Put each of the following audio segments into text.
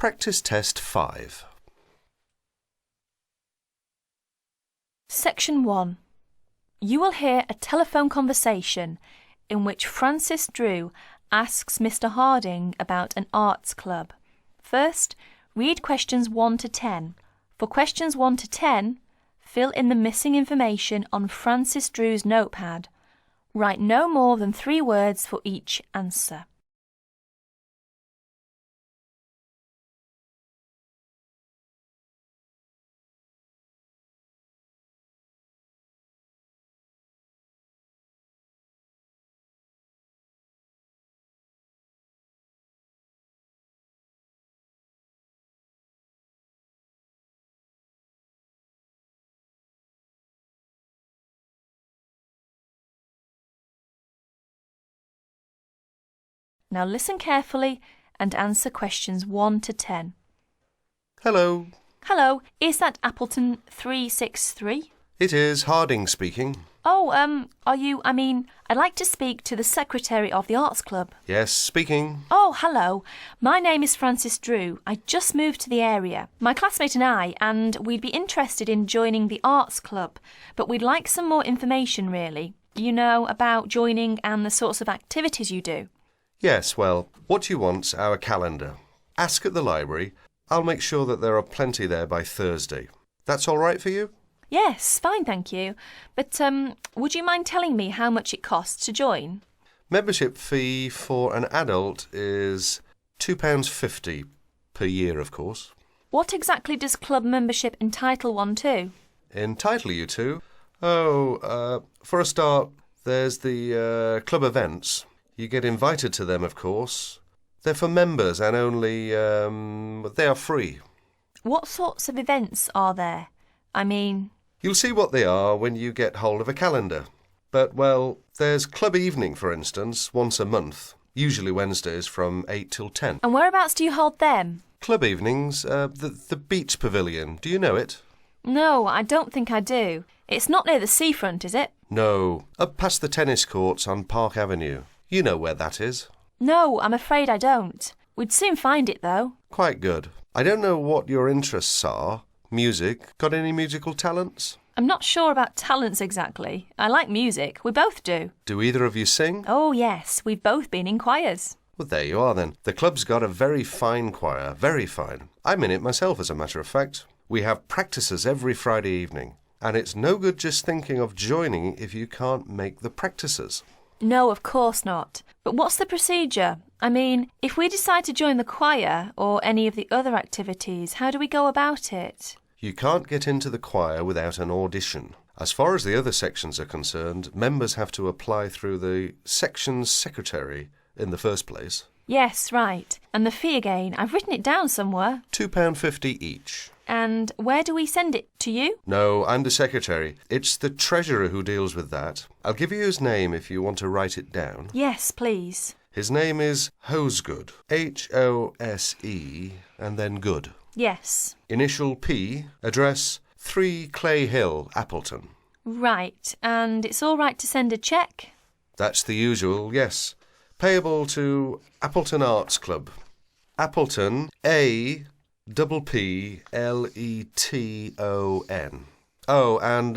Practice Test 5. Section 1. You will hear a telephone conversation in which Francis Drew asks Mr. Harding about an arts club. First, read questions 1 to 10. For questions 1 to 10, fill in the missing information on Francis Drew's notepad. Write no more than 3 words for each answer. Now listen carefully and answer questions 1 to 10. Hello. Hello, is that Appleton 363? It is Harding speaking. Oh, I'd like to speak to the secretary of the arts club. Yes, speaking. Oh, hello. My name is Francis Drew. I just moved to the area. My classmate and we'd be interested in joining the arts club, but we'd like some more information, really. You know, about joining and the sorts of activities you do. Yes, well, what you want's our calendar. Ask at the library. I'll make sure that there are plenty there by Thursday. That's all right for you? Yes, fine, thank you. But would you mind telling me how much it costs to join? Membership fee for an adult is £2.50 per year, of course. What exactly does club membership entitle one to? Entitle you to? Oh, for a start, there's the club events. You get invited to them, of course. They're for members and only, they are free. What sorts of events are there? You'll see what they are when you get hold of a calendar. But, well, there's club evening, for instance, once a month, usually Wednesdays from 8 till 10. And whereabouts do you hold them? Club evenings, the Beach Pavilion. Do you know it? No, I don't think I do. It's not near the seafront, is it? No, up past the tennis courts on Park Avenue. You know where that is. No, I'm afraid I don't. We'd soon find it, though. Quite good. I don't know what your interests are. Music. Got any musical talents? I'm not sure about talents exactly. I like music. We both do. Do either of you sing? Oh, yes. We've both been in choirs. Well, there you are then. The club's got a very fine choir. Very fine. I'm in it myself, as a matter of fact. We have practices every Friday evening. And it's no good just thinking of joining if you can't make the practices. No, of course not. But what's the procedure? If we decide to join the choir or any of the other activities, how do we go about it? You can't get into the choir without an audition. As far as the other sections are concerned, members have to apply through the section's secretary in the first place. Yes, right. And the fee again, I've written it down somewhere. £2.50 each. And where do we send it? To you? No, I'm the secretary. It's the treasurer who deals with that. I'll give you his name if you want to write it down. Yes, please. His name is Hosegood. H-O-S-E and then Good. Yes. Initial P, address 3 Clay Hill, Appleton. Right. And it's all right to send a cheque? That's the usual, yes. Payable to Appleton Arts Club. Appleton, A... P-P-L-E-T-O-N. Oh, and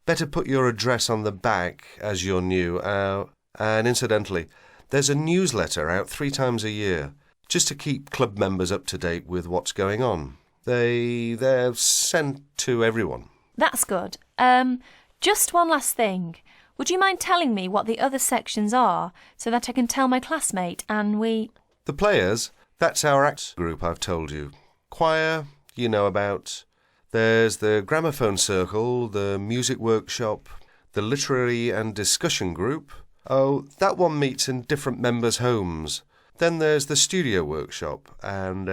better put your address on the back as you're new. And incidentally, there's a newsletter out 3 times a year, just to keep club members up to date with what's going on. They're sent to everyone. That's good. Just one last thing. Would you mind telling me what the other sections are so that I can tell my classmate and we... The players, that's our act group I've told you. Choir, you know about. There's the gramophone circle, the music workshop, the literary and discussion group. Oh, that one meets in different members' homes. Then there's the studio workshop and,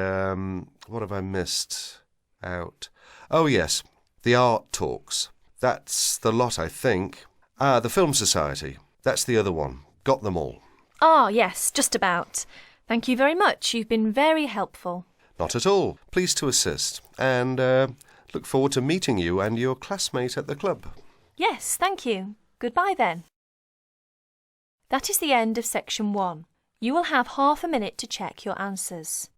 what have I missed out? Oh, yes, the art talks. That's the lot, I think. The Film Society. That's the other one. Got them all. Ah, yes, just about. Thank you very much. You've been very helpful. Not at all. Pleased to assist. And look forward to meeting you and your classmate at the club. Yes, thank you. Goodbye then. That is the end of section 1. You will have half a minute to check your answers.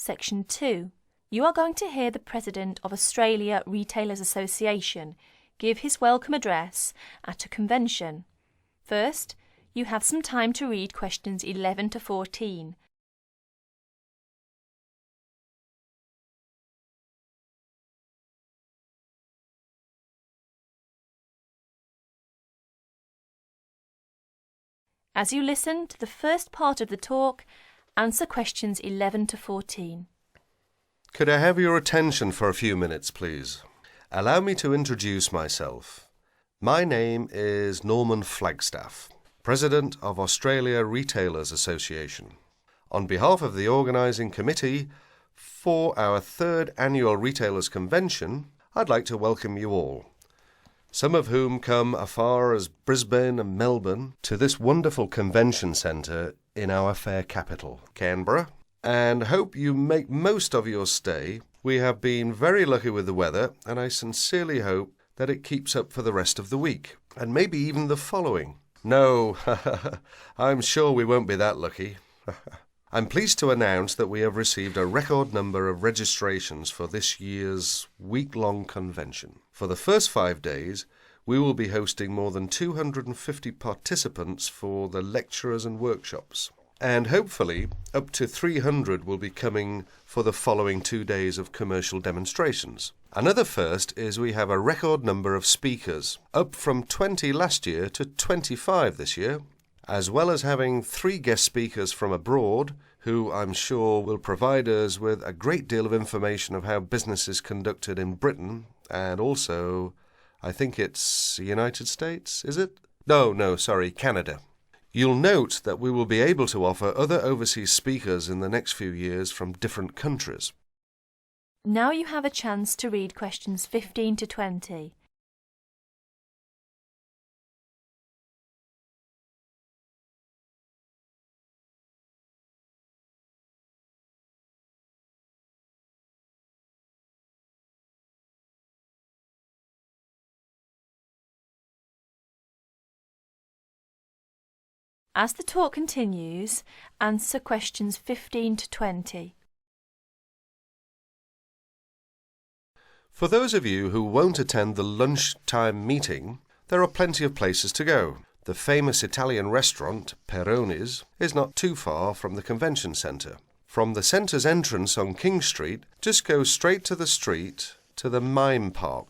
Section 2. You are going to hear the President of Australia Retailers Association give his welcome address at a convention. First, you have some time to read questions 11 to 14. As you listen to the first part of the talk, answer questions 11 to 14. Could I have your attention for a few minutes, please? Allow me to introduce myself. My name is Norman Flagstaff, President of Australia Retailers Association. On behalf of the organising committee for our third annual Retailers Convention, I'd like to welcome you all, some of whom come as far as Brisbane and Melbourne, to this wonderful convention centre in our fair capital, Canberra, and hope you make most of your stay. We have been very lucky with the weather, and I sincerely hope that it keeps up for the rest of the week, and maybe even the following. No, I'm sure we won't be that lucky. I'm pleased to announce that we have received a record number of registrations for this year's week-long convention. For the first 5 days, we will be hosting more than 250 participants for the lecturers and workshops. And hopefully, up to 300 will be coming for the following 2 days of commercial demonstrations. Another first is we have a record number of speakers, up from 20 last year to 25 this year, as well as having 3 guest speakers from abroad, who I'm sure will provide us with a great deal of information of how business is conducted in Britain, and also, I think it's the United States, is it? No, sorry, Canada. You'll note that we will be able to offer other overseas speakers in the next few years from different countries. Now you have a chance to read questions 15 to 20. As the talk continues, answer questions 15 to 20. For those of you who won't attend the lunchtime meeting, there are plenty of places to go. The famous Italian restaurant, Peroni's, is not too far from the convention centre. From the centre's entrance on King Street, just go straight to the street to the Mime Park,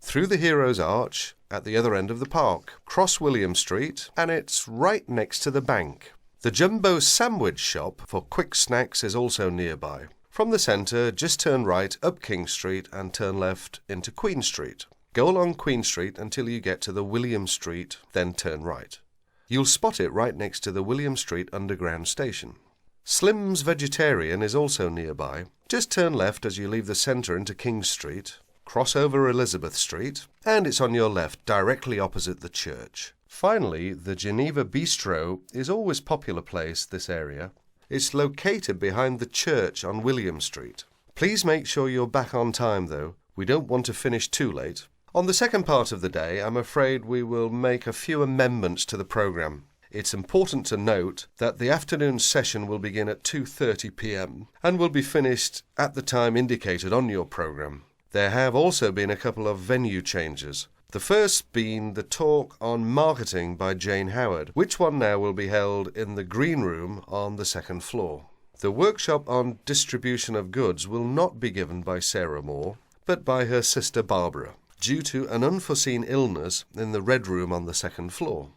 through the Hero's Arch at the other end of the park, cross William Street, and it's right next to the bank. The Jumbo Sandwich Shop for quick snacks is also nearby. From the centre, just turn right up King Street and turn left into Queen Street. Go along Queen Street until you get to the William Street, then turn right. You'll spot it right next to the William Street Underground Station. Slim's Vegetarian is also nearby. Just turn left as you leave the centre into King Street, cross over Elizabeth Street, and it's on your left, directly opposite the church. Finally, the Geneva Bistro is always a popular place, this area. It's located behind the church on William Street. Please make sure you're back on time, though. We don't want to finish too late. On the second part of the day, I'm afraid we will make a few amendments to the programme. It's important to note that the afternoon session will begin at 2:30 p.m. and will be finished at the time indicated on your programme. There have also been a couple of venue changes. The first being the talk on marketing by Jane Howard, which one now will be held in the green room on the second floor. The workshop on distribution of goods will not be given by Sarah Moore, but by her sister Barbara, due to an unforeseen illness in the red room on the second floor.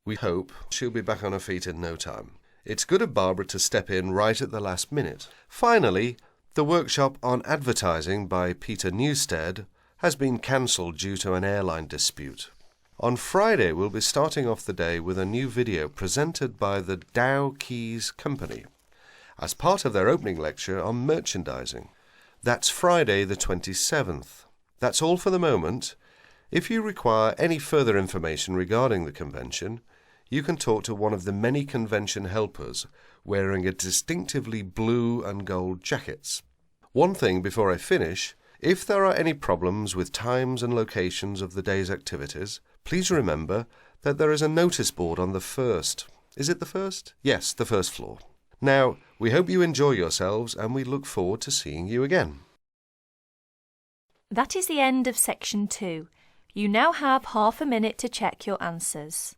We hope she'll be back on her feet in no time. It's good of Barbara to step in right at the last minute. Finally, the workshop on advertising by Peter Newstead has been cancelled due to an airline dispute. On Friday, we'll be starting off the day with a new video presented by the Dow Keys Company as part of their opening lecture on merchandising. That's Friday the 27th. That's all for the moment. If you require any further information regarding the convention, you can talk to one of the many convention helpers wearing a distinctively blue and gold jackets. One thing before I finish, if there are any problems with times and locations of the day's activities, please remember that there is a notice board on the first. Is it the first? Yes, the first floor. Now, We hope you enjoy yourselves and we look forward to seeing you again. That is the end of section 2. You now have half a minute to check your answers.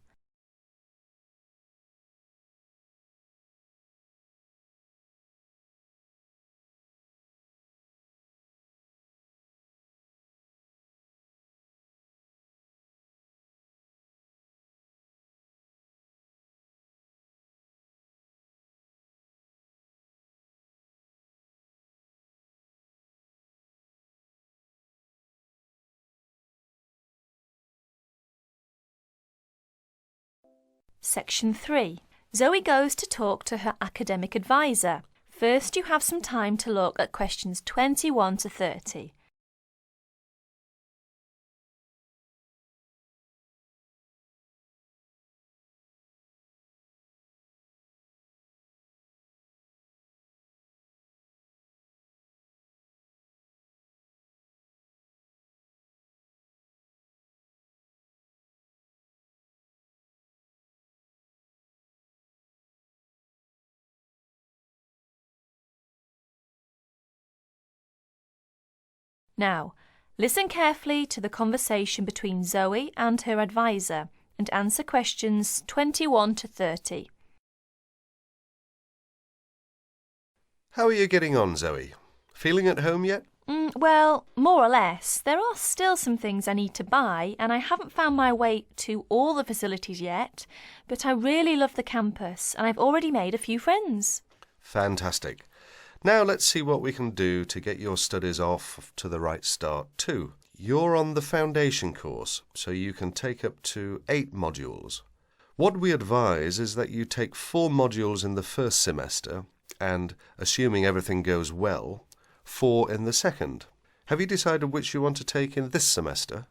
Section 3. Zoe goes to talk to her academic advisor. First, you have some time to look at questions 21 to 30. Now, listen carefully to the conversation between Zoe and her advisor and answer questions 21 to 30. How are you getting on, Zoe? Feeling at home yet? Well, more or less. There are still some things I need to buy, and I haven't found my way to all the facilities yet, but I really love the campus, and I've already made a few friends. Fantastic. Now let's see what we can do to get your studies off to the right start too. You're on the foundation course, so you can take up to 8 modules. What we advise is that you take 4 modules in the first semester and, assuming everything goes well, 4 in the second. Have you decided which you want to take in this semester?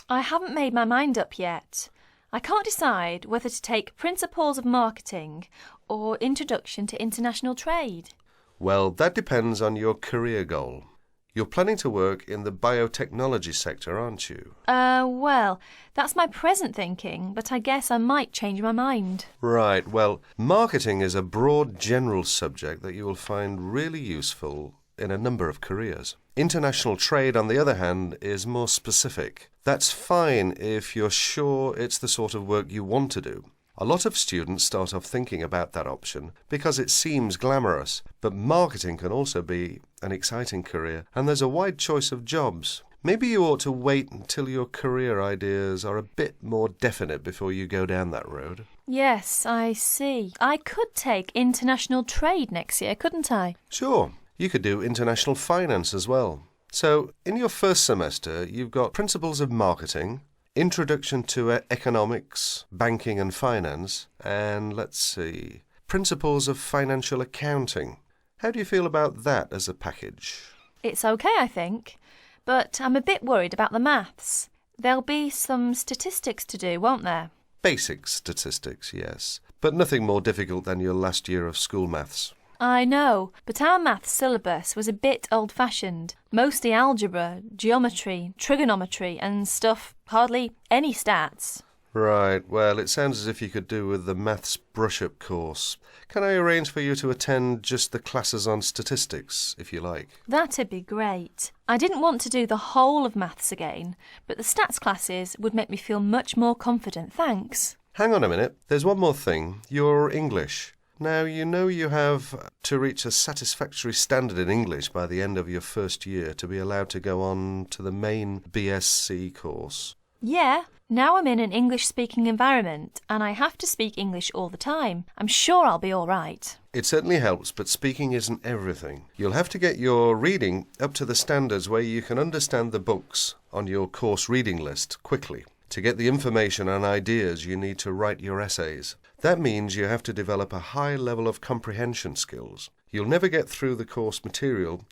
I haven't made my mind up yet. I can't decide whether to take Principles of Marketing or Introduction to International Trade. Well, that depends on your career goal. You're planning to work in the biotechnology sector, aren't you? Well, that's my present thinking, but I guess I might change my mind. Right, well, marketing is a broad general subject that you will find really useful in a number of careers. International trade, on the other hand, is more specific. That's fine if you're sure it's the sort of work you want to do. A lot of students start off thinking about that option because it seems glamorous, but marketing can also be an exciting career, and there's a wide choice of jobs. Maybe you ought to wait until your career ideas are a bit more definite before you go down that road. Yes, I see. I could take international trade next year, couldn't I? Sure. You could do international finance as well. So, in your first semester, you've got Principles of Marketing, Introduction to Economics, Banking and Finance, and let's see, Principles of Financial Accounting. How do you feel about that as a package? It's okay, I think, but I'm a bit worried about the maths. There'll be some statistics to do, won't there? Basic statistics, yes, but nothing more difficult than your last year of school maths. I know, but our maths syllabus was a bit old-fashioned. Mostly algebra, geometry, trigonometry and stuff, hardly any stats. Right, well, it sounds as if you could do with the maths brush-up course. Can I arrange for you to attend just the classes on statistics, if you like? That'd be great. I didn't want to do the whole of maths again, but the stats classes would make me feel much more confident, thanks. Hang on a minute, there's one more thing. Your English. Now, you know you have to reach a satisfactory standard in English by the end of your first year to be allowed to go on to the main BSc course. Yeah, now I'm in an English-speaking environment and I have to speak English all the time. I'm sure I'll be all right. It certainly helps, but speaking isn't everything. You'll have to get your reading up to the standards where you can understand the books on your course reading list quickly. To get the information and ideas you need to write your essays. That means you have to develop a high level of comprehension skills. You'll never get through the course material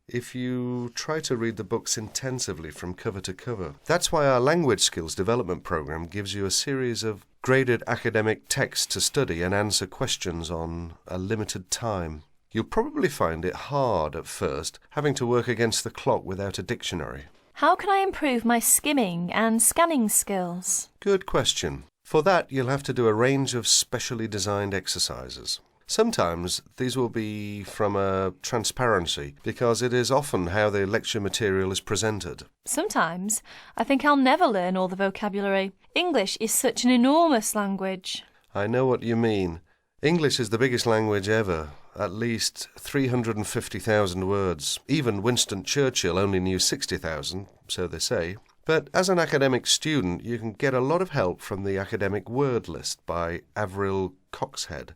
if you try to read the books intensively from cover to cover. That's why our language skills development program gives you a series of graded academic texts to study and answer questions on a limited time. You'll probably find it hard at first, having to work against the clock without a dictionary. How can I improve my skimming and scanning skills? Good question. For that, you'll have to do a range of specially designed exercises. Sometimes these will be from a transparency, because it is often how the lecture material is presented. Sometimes I think I'll never learn all the vocabulary. English is such an enormous language. I know what you mean. English is the biggest language ever, at least 350,000 words. Even Winston Churchill only knew 60,000, so they say. But as an academic student, you can get a lot of help from the academic word list by Avril Coxhead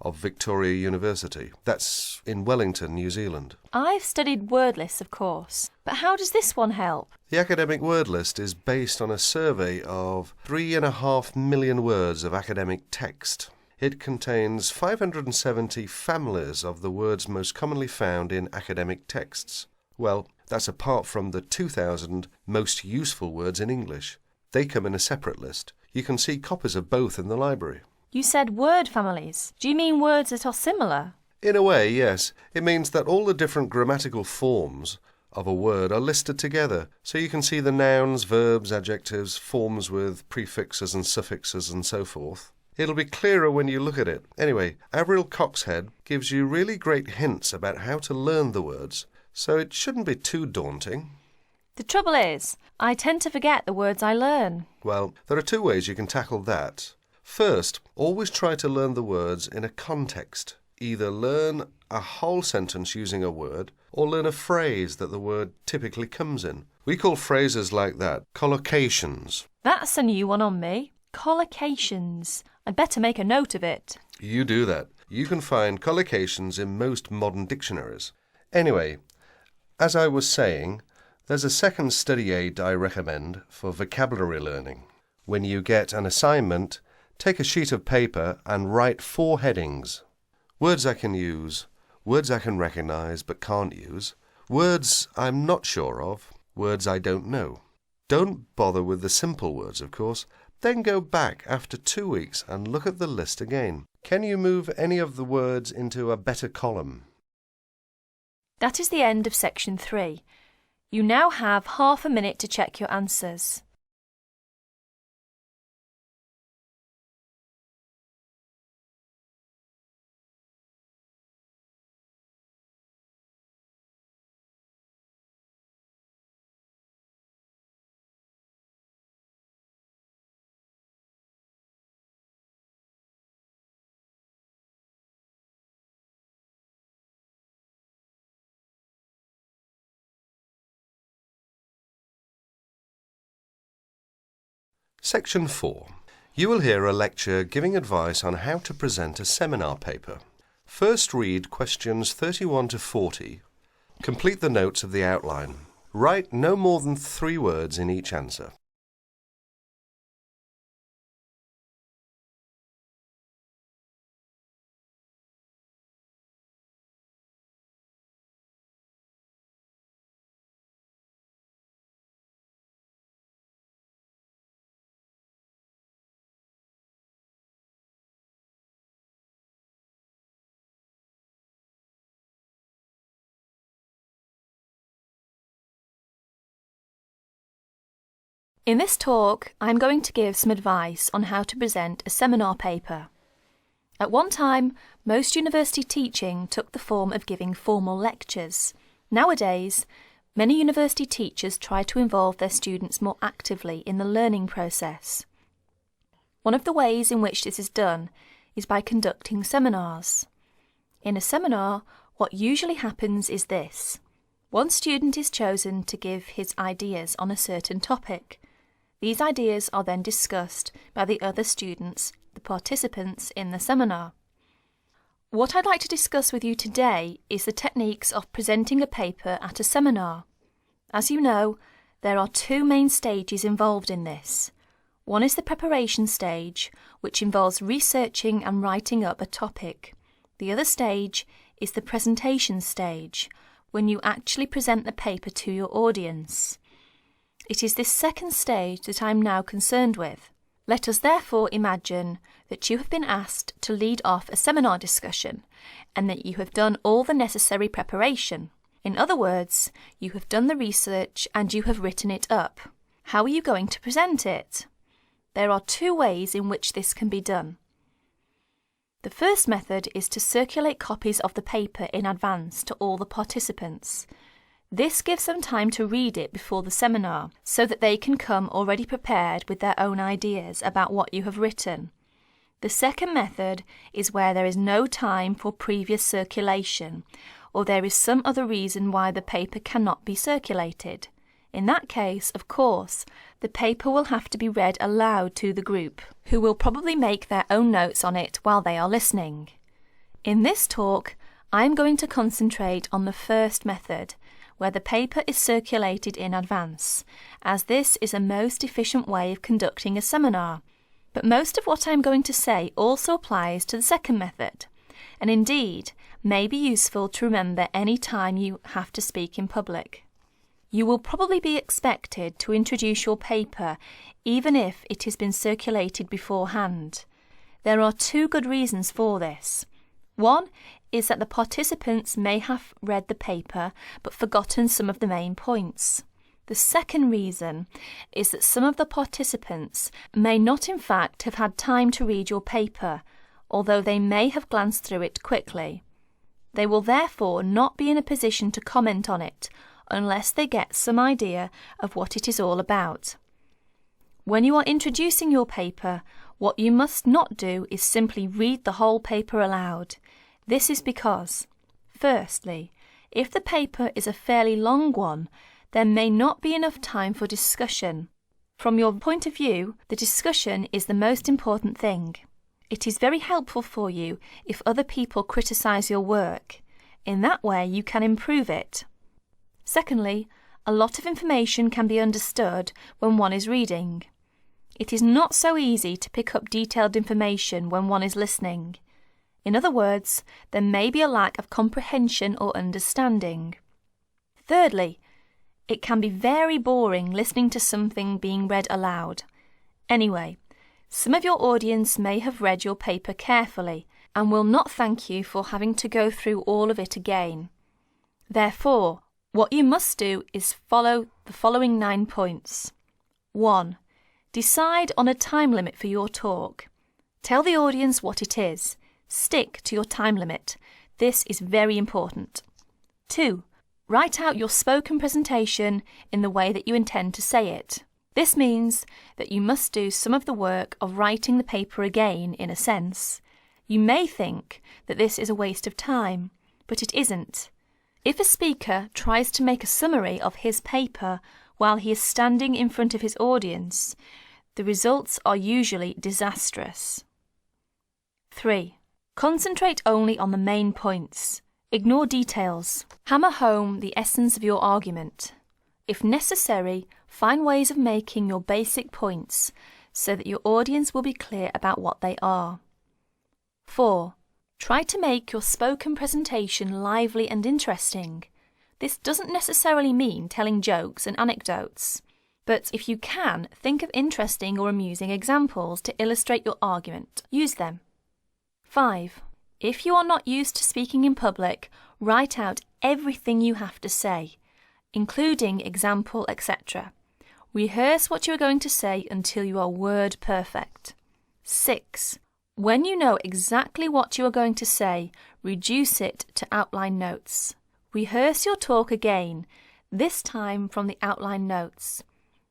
of Victoria University. That's in Wellington, New Zealand. I've studied word lists, of course, but how does this one help? The academic word list is based on a survey of 3.5 million words of academic text. It contains 570 families of the words most commonly found in academic texts. Well, that's apart from the 2,000 most useful words in English. They come in a separate list. You can see copies of both in the library. You said word families. Do you mean words that are similar? In a way, yes. It means that all the different grammatical forms of a word are listed together, so you can see the nouns, verbs, adjectives, forms with prefixes and suffixes and so forth. It'll be clearer when you look at it. Anyway, Avril Coxhead gives you really great hints about how to learn the words, so it shouldn't be too daunting. The trouble is, I tend to forget the words I learn. Well, there are two ways you can tackle that. First, always try to learn the words in a context. Either learn a whole sentence using a word, or learn a phrase that the word typically comes in. We call phrases like that collocations. That's a new one on me. Collocations. I'd better make a note of it. You do that. You can find collocations in most modern dictionaries. Anyway, as I was saying, there's a second study aid I recommend for vocabulary learning. When you get an assignment, take a sheet of paper and write 4 headings. Words I can use, words I can recognise but can't use, words I'm not sure of, words I don't know. Don't bother with the simple words, of course. Then go back after 2 weeks and look at the list again. Can you move any of the words into a better column? That is the end of section 3. You now have half a minute to check your answers. Section 4. You will hear a lecture giving advice on how to present a seminar paper. First read questions 31 to 40. Complete the notes of the outline. Write no more than 3 words in each answer. In this talk, I'm going to give some advice on how to present a seminar paper. At one time, most university teaching took the form of giving formal lectures. Nowadays, many university teachers try to involve their students more actively in the learning process. One of the ways in which this is done is by conducting seminars. In a seminar, what usually happens is this. One student is chosen to give his ideas on a certain topic. These ideas are then discussed by the other students, the participants in the seminar. What I'd like to discuss with you today is the techniques of presenting a paper at a seminar. As you know, there are 2 main stages involved in this. One is the preparation stage, which involves researching and writing up a topic. The other stage is the presentation stage, when you actually present the paper to your audience. It is this second stage that I'm now concerned with. Let us therefore imagine that you have been asked to lead off a seminar discussion and that you have done all the necessary preparation. In other words, you have done the research and you have written it up. How are you going to present it? There are 2 ways in which this can be done. The first method is to circulate copies of the paper in advance to all the participants. This gives them time to read it before the seminar, so that they can come already prepared with their own ideas about what you have written. The second method is where there is no time for previous circulation, or there is some other reason why the paper cannot be circulated. In that case, of course, the paper will have to be read aloud to the group, who will probably make their own notes on it while they are listening. In this talk, I am going to concentrate on the first method, where the paper is circulated in advance, as this is a most efficient way of conducting a seminar. But most of what I am going to say also applies to the second method, and indeed may be useful to remember any time you have to speak in public. You will probably be expected to introduce your paper even if it has been circulated beforehand. There are two good reasons for this. One is that the participants may have read the paper but forgotten some of the main points. The second reason is that some of the participants may not in fact have had time to read your paper, although they may have glanced through it quickly. They will therefore not be in a position to comment on it unless they get some idea of what it is all about. When you are introducing your paper, what you must not do is simply read the whole paper aloud. This is because, firstly, if the paper is a fairly long one, there may not be enough time for discussion. From your point of view, the discussion is the most important thing. It is very helpful for you if other people criticise your work. In that way, you can improve it. Secondly, a lot of information can be understood when one is reading. It is not so easy to pick up detailed information when one is listening. In other words, there may be a lack of comprehension or understanding. Thirdly, it can be very boring listening to something being read aloud. Anyway, some of your audience may have read your paper carefully and will not thank you for having to go through all of it again. Therefore, what you must do is follow the following 9 points. 1. Decide on a time limit for your talk. Tell the audience what it is. Stick to your time limit. This is very important. 2. Write out your spoken presentation in the way that you intend to say it. This means that you must do some of the work of writing the paper again, in a sense. You may think that this is a waste of time, but it isn't. If a speaker tries to make a summary of his paper while he is standing in front of his audience, the results are usually disastrous. 3. Concentrate only on the main points. Ignore details. Hammer home the essence of your argument. If necessary, find ways of making your basic points so that your audience will be clear about what they are. 4. Try to make your spoken presentation lively and interesting. This doesn't necessarily mean telling jokes and anecdotes, but if you can, think of interesting or amusing examples to illustrate your argument. Use them. 5. If you are not used to speaking in public, write out everything you have to say, including example, etc. Rehearse what you are going to say until you are word perfect. 6. When you know exactly what you are going to say, reduce it to outline notes. Rehearse your talk again, this time from the outline notes.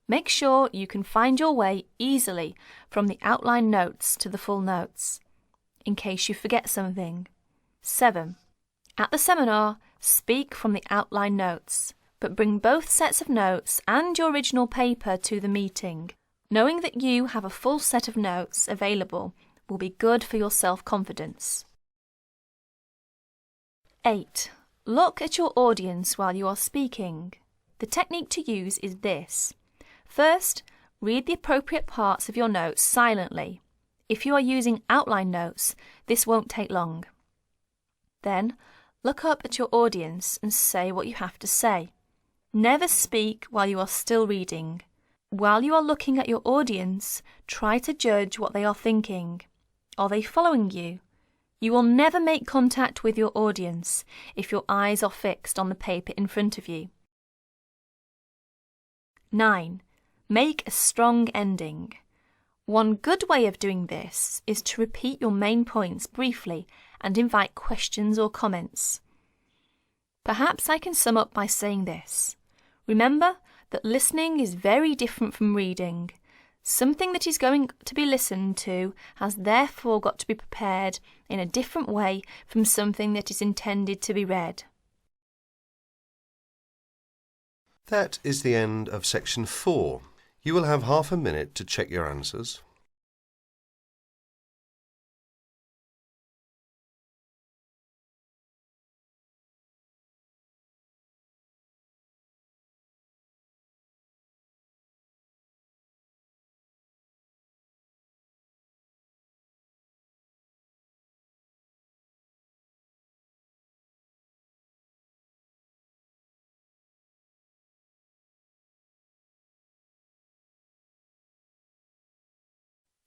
Make sure you can find your way easily from the outline notes to the full notes, in case you forget something. 7. At the seminar, speak from the outline notes, but bring both sets of notes and your original paper to the meeting. Knowing that you have a full set of notes available will be good for your self-confidence. 8. Look at your audience while you are speaking. The technique to use is this. First, read the appropriate parts of your notes silently. If you are using outline notes, this won't take long. Then, look up at your audience and say what you have to say. Never speak while you are still reading. While you are looking at your audience, try to judge what they are thinking. Are they following you? You will never make contact with your audience if your eyes are fixed on the paper in front of you. 9. Make a strong ending. One good way of doing this is to repeat your main points briefly and invite questions or comments. Perhaps I can sum up by saying this. Remember that listening is very different from reading. Something that is going to be listened to has therefore got to be prepared in a different way from something that is intended to be read. That is the end of section 4. You will have half a minute to check your answers.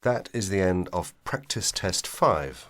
That is the end of practice test 5.